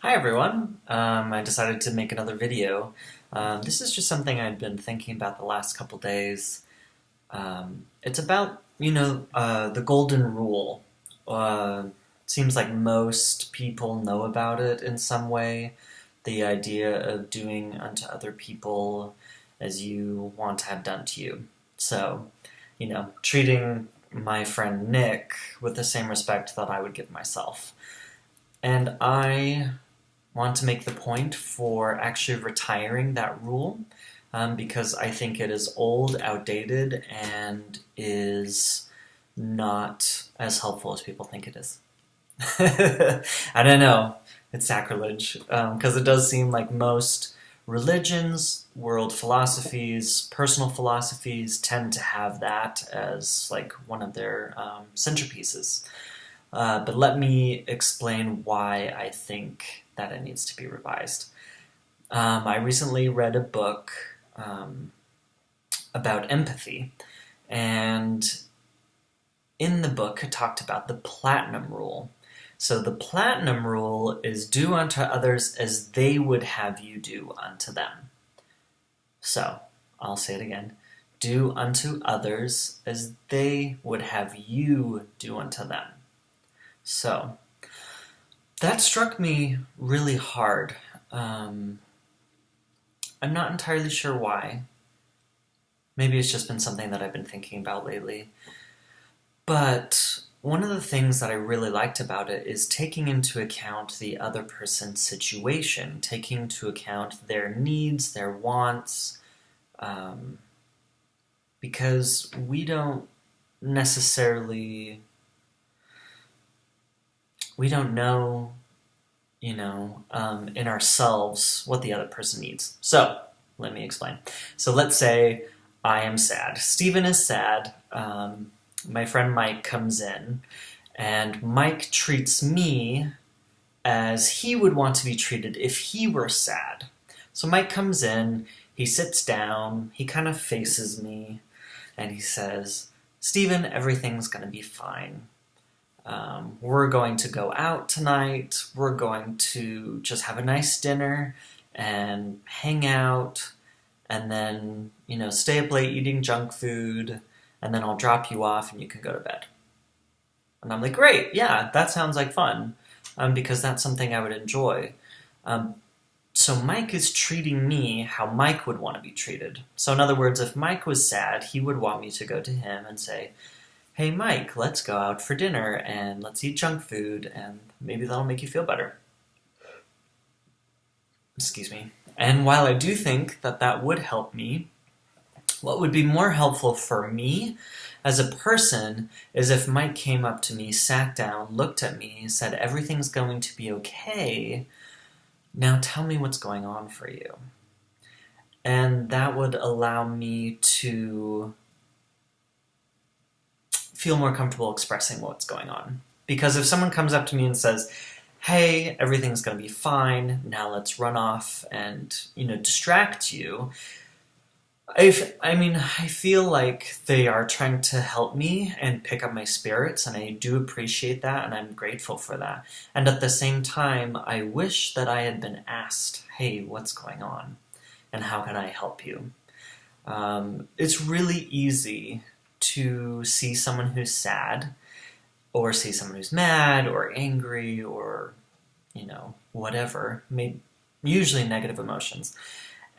Hi everyone. I decided to make another video. This is just something I'd been thinking about the last couple days. It's about, the golden rule. Seems like most people know about it in some way. The idea of doing unto other people as you want to have done to you. So, treating my friend Nick with the same respect that I would give myself. And I want to make the point for actually retiring that rule because I think it is old, outdated, and is not as helpful as people think it is. I don't know. It's sacrilege because it does seem like most religions, world philosophies, personal philosophies tend to have that as like one of their centerpieces. But let me explain why I think that it needs to be revised. I recently read a book about empathy, and in the book it talked about the platinum rule. So the platinum rule is do unto others as they would have you do unto them. So, I'll say it again. Do unto others as they would have you do unto them. So, that struck me really hard. I'm not entirely sure why. Maybe it's just been something that I've been thinking about lately. But one of the things that I really liked about it is taking into account the other person's situation, taking into account their needs, their wants, because necessarily, we don't know in ourselves what the other person needs. So, let me explain. So let's say I am sad. Steven is sad. My friend Mike comes in, and Mike treats me as he would want to be treated if he were sad. So Mike comes in, he sits down, he kind of faces me, and he says, Steven, everything's going to be fine. We're going to go out tonight. We're going to just have a nice dinner and hang out and then, stay up late eating junk food, and then I'll drop you off and you can go to bed. And I'm like, great, yeah, that sounds like fun, because that's something I would enjoy. So Mike is treating me how Mike would want to be treated. So in other words, if Mike was sad, he would want me to go to him and say, hey Mike, let's go out for dinner and let's eat junk food and maybe that'll make you feel better. Excuse me. And while I do think that that would help me, what would be more helpful for me as a person is if Mike came up to me, sat down, looked at me, said, everything's going to be okay. Now tell me what's going on for you. And that would allow me to feel more comfortable expressing what's going on. Because if someone comes up to me and says, hey, everything's going to be fine, now let's run off and, distract you, I feel like they are trying to help me and pick up my spirits, and I do appreciate that, and I'm grateful for that. And at the same time, I wish that I had been asked, hey, what's going on? And how can I help you? It's really easy to see someone who's sad, or see someone who's mad, or angry, or, whatever. Usually negative emotions.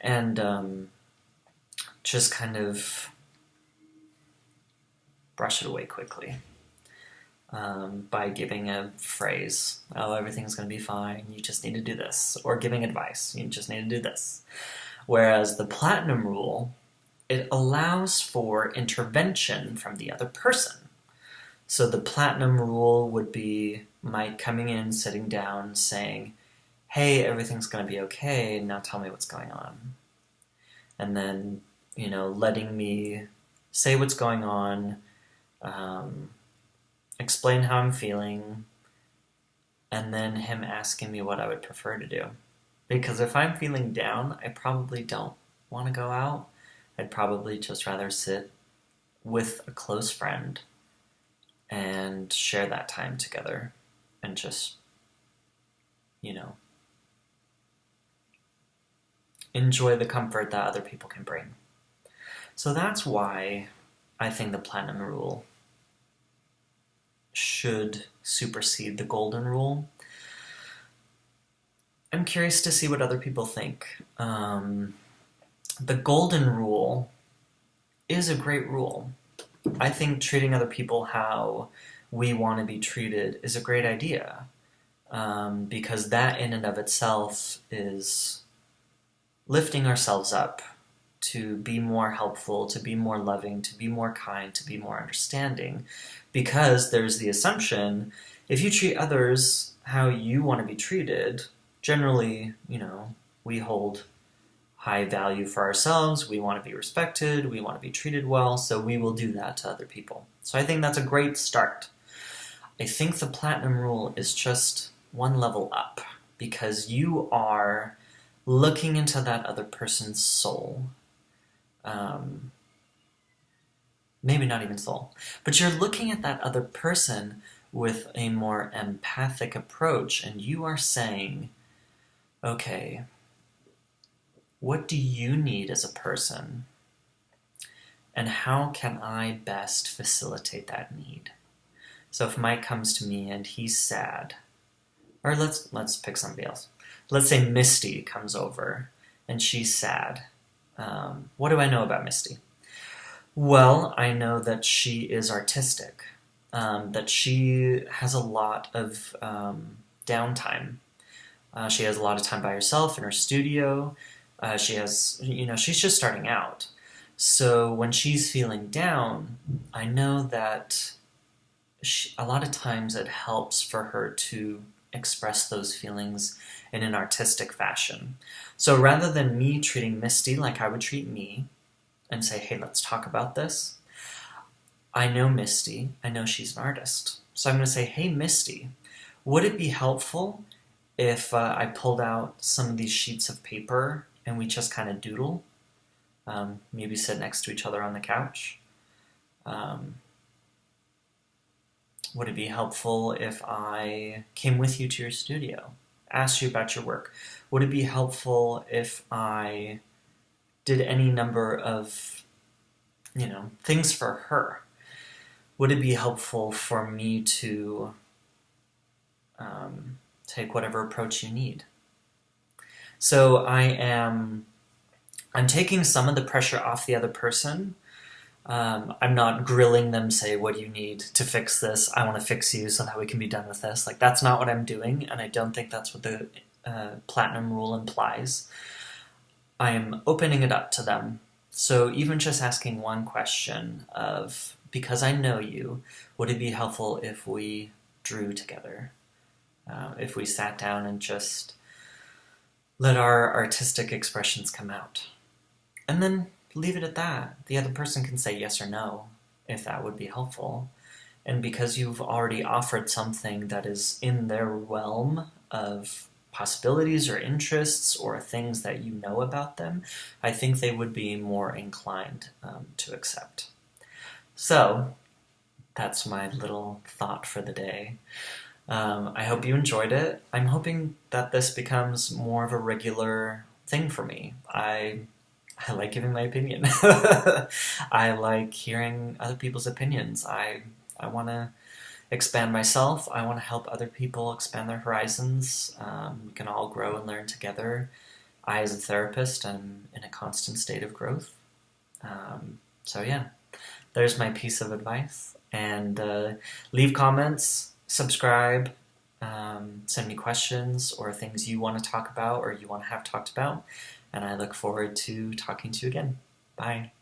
And just kind of brush it away quickly by giving a phrase, oh, everything's going to be fine, you just need to do this, or giving advice, you just need to do this. Whereas the platinum rule, it allows for intervention from the other person. So the platinum rule would be Mike coming in, sitting down, saying, hey, everything's going to be okay, now tell me what's going on. And then, letting me say what's going on, explain how I'm feeling, and then him asking me what I would prefer to do. Because if I'm feeling down, I probably don't want to go out. I'd probably just rather sit with a close friend and share that time together and just, enjoy the comfort that other people can bring. So that's why I think the platinum rule should supersede the golden rule. I'm curious to see what other people think. The golden rule is a great rule. I think treating other people how we want to be treated is a great idea, because that in and of itself is lifting ourselves up to be more helpful, to be more loving, to be more kind, to be more understanding, because there's the assumption if you treat others how you want to be treated, generally, we hold high value for ourselves, we want to be respected, we want to be treated well, so we will do that to other people. So I think that's a great start. I think the platinum rule is just one level up, because you are looking into that other person's soul. Maybe not even soul, but you're looking at that other person with a more empathic approach, and you are saying, okay, what do you need as a person? And how can I best facilitate that need? So if Mike comes to me and he's sad, or let's pick somebody else. Let's say Misty comes over and she's sad. What do I know about Misty? Well, I know that she is artistic, that she has a lot of downtime. She has a lot of time by herself in her studio. She's just starting out. So when she's feeling down, I know that a lot of times it helps for her to express those feelings in an artistic fashion. So rather than me treating Misty like I would treat me and say, hey, let's talk about this, I know Misty, I know she's an artist. So I'm going to say, hey, Misty, would it be helpful if I pulled out some of these sheets of paper and we just kind of doodle? Maybe sit next to each other on the couch? Would it be helpful if I came with you to your studio, asked you about your work? Would it be helpful if I did any number of, things for her? Would it be helpful for me to take whatever approach you need? So I'm taking some of the pressure off the other person. I'm not grilling them, say, what do you need to fix this? I want to fix you so that we can be done with this. Like, that's not what I'm doing, and I don't think that's what the platinum rule implies. I am opening it up to them. So even just asking one question of, because I know you, would it be helpful if we drew together? If we sat down and just let our artistic expressions come out? And then leave it at that. The other person can say yes or no, if that would be helpful. And because you've already offered something that is in their realm of possibilities or interests or things that you know about them, I think they would be more inclined to accept. So that's my little thought for the day. I hope you enjoyed it. I'm hoping that this becomes more of a regular thing for me. I like giving my opinion. I like hearing other people's opinions. I want to expand myself. I want to help other people expand their horizons. We can all grow and learn together. I, as a therapist, am in a constant state of growth. So yeah, there's my piece of advice. And leave comments, subscribe, send me questions or things you want to talk about or you want to have talked about. And I look forward to talking to you again. Bye.